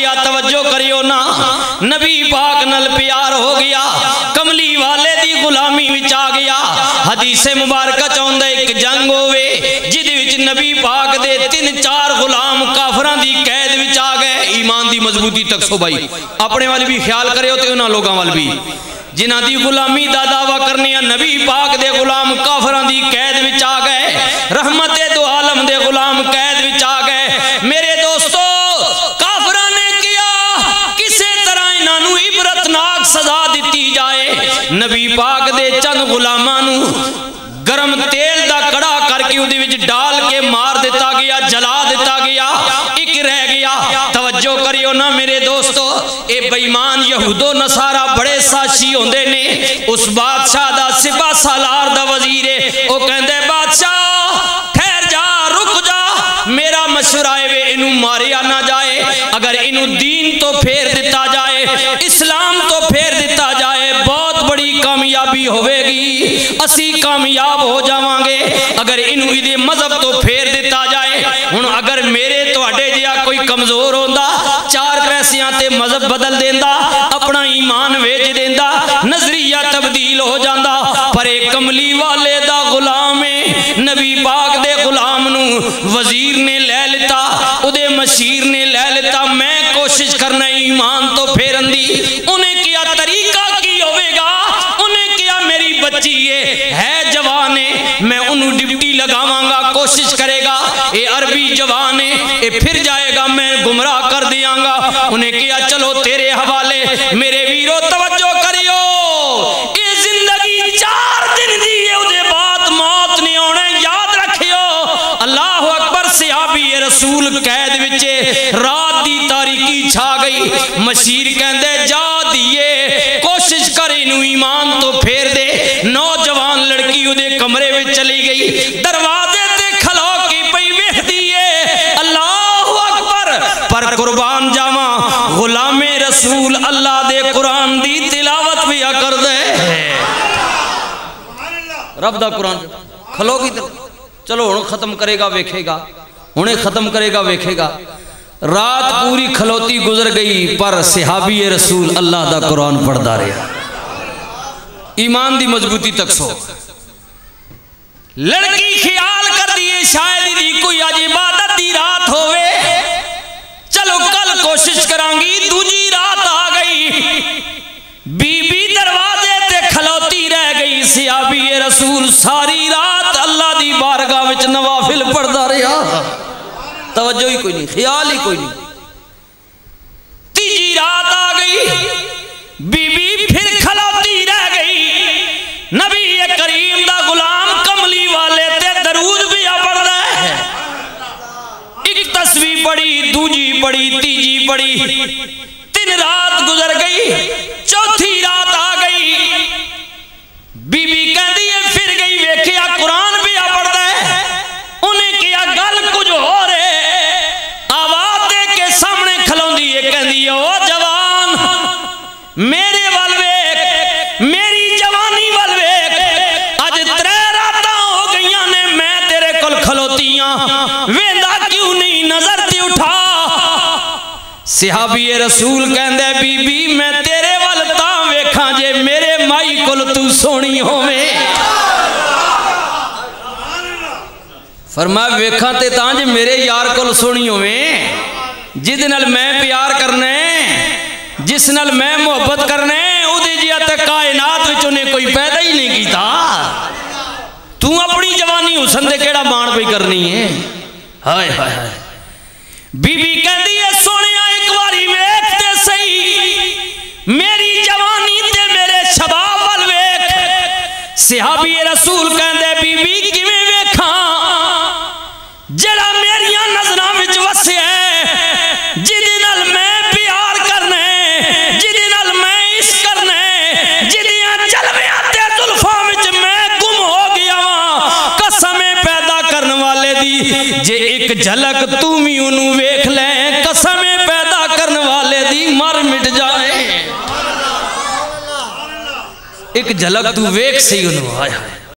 گیا، توجہ کریو نا، نبی پاک نل پیار ہو گیا، کملی والے دی غلامی وچ آ گیا۔ حدیث مبارکہ چاہندا ایک جنگ ہوئے جدے وچ نبی پاک دے 3-4 غلام کافراں دی قید وچ آ گئے۔ ایمان دی مضبوطی تک سو بھائی اپنے والے بھی خیال کرے تے انہاں لوگاں وال بھی جنہ دی غلامی دا دعویٰ کرنی ہے۔ نبی پاک دے غلام کافراں دی قید وچ آ گئے، رحمت دو عالم دے غلام قید وچ آ گئے۔ میرے دوستو کافراں نے کیا کسے طرح انہاں نو عبرتناک سزا دتی جائے۔ نبی پاک دے چند غلاماں نو گرم تیل دا کڑا کر کے اودے وچ ڈال کے مار دیتا گیا، جلا دیتا گیا، ایک رہ گیا۔ توجہ کریو نا میرے دوستو، اے بیمان یہود و نصارہ بڑے ساشی ہوندے نے۔ اس بادشاہ دا سپاہ سالار دا وزیر ہے، او کہندے بادشاہ ٹھہر جا، رک جا، میرا مشورہ ہے انو ماریا نہ جائے، اگر انو دین تو پھیر دیتا جائے، اسلام تو پھیر دیتا جائے، بہت بڑی کامیابی ہوئے گی، اسی کامیاب ہو جاواں گے۔ اگر انو ادھے مذہب تو پھیر دیتا جائے، ہن اگر میرے تو اڈے جیا کوئی کمزور ہوندا 4 پیسیاں تے مذہب بدل دیندا، اپنا ایمان ویچ دیندا، نظریہ تبدیل ہو جاندا، پر ایک کملی والے دا غلام ہے، نبی پاک دے غلام نو وزیر نے لے لیتا، اودے مشیر نے لے لیتا، میں کوشش کرنا ایمان تو پھیرن دی۔ انہیں کیا طریقہ کی ہوئے گا، انہیں کیا میری بچی یہ ہے جوان ہے، میں انہوں ڈپٹی لگاواں گا، کوشش کرے گا، اے عربی جوان ہے، اے پھر جائے گا، میں گمراہ کر دیاں گا۔ انہیں کیا چلو تیرے حوالے، میرے ویرو توجہ کریو، اے زندگی 4 دن دی ہے، اودے بعد موت نہیں ہونے، یاد رکھیو۔ اللہ اکبر، صحابی رسول قید وچے، رات دی تاریکی چھا گئی، مشیر کہندے جا دیئے، کوشش کر انو ایمان تو پھیر دے۔ نوجوان لڑکی اودے کمرے میں چلی گئی، دروازے تے کھلو کی پئی ویکھ دیئے، اللہ اکبر، پر قربان جاواں غلام رسول اللہ دے قرآن دی تلاوت بھی کر دے، رب دا قرآن کھلو گی چلو ہن ختم کرے گا ویکھے گا، ہنے ختم کرے گا ویکھے گا۔ رات پوری کھلوتی گزر گئی، پر صحابی رسول اللہ دا قرآن پڑھدا رہا۔ ایمان دی مضبوطی تک سو لڑکی خیال کر دیئے شاید دی کوئی آج عبادت دی رات ہوئے، چلو کل کوشش کرانگی، دوجی رات آ گئی، بی بی دروازے تے کھلوتی رہ گئی۔ صحابی رسول ساری رات اللہ دی بارگاہ وچ نوافل پڑھدا رہا، توجہ ہی کوئی نہیں، خیال ہی کوئی نہیں۔ تیجی رات آ گئی، بی بی پھر کھلوتی رہ گئی، نبی کریم دا غلام کملی والے تے درود بھی پڑھدا ہے، ایک تسبیح پڑھی، دوجی پڑھی، تیجی پڑھی، 3 رات گزر گئی، چوتھی رات آ گئی، بی بی کہندی ہے پھر گئی ویکھیا قرآن بھی پڑھدا ہے۔ انہیں کیا گل کچھ ہو رہے، آواز دے کے سامنے کھلوندی ہے، کہندی ہے او جوان میرے وال ویکھ، میری جوانی وال ویکھ، اج 3 راتاں ہو گئیاں نے میں تیرے کول کھلوتیاں، ویندا کیوں نہیں، نظر تے اٹھا۔ صحابی رسول کہندے بی بی میں تیرے وال تاں ویکھاں جے میرے مائی کول تو سونی ہوویں۔ فرمایا ویکھاں تے تاں جے میرے یار کول سونی ہوویں، جس نال میں پیار کرنے، جس نال میں محبت کرنے، اودے جیا تے کائنات وچ نے کوئی پیدا ہی نہیں کیتا، تو اپنی جوانی حسن دے کیڑا مان پئی کرنی ہے۔ ہائے ہائے ہائے، بی بی کہندی ہے سونیا ایک واری ویکھ تے سہی، میری جوانی تے میرے شباب وال ویکھ۔ صحابی رسول کہندے بی بی کیویں ویکھاں، جڑا میریاں نظراں وچ وسے ہے، جدے نال میں پیار کرنے، جدے نال میں عشق کرنے، جدیاں جلویاں تے زلفاں وچ میں گم ہو گیا واں، قسم پیدا کرن والے دی جے ایک جھلک تو بھی انہوں ویکھ لیں، قسم پیدا کرن والے دی مر مٹ جائے، ایک جھلک تو ویکھ سی انہوں، آئے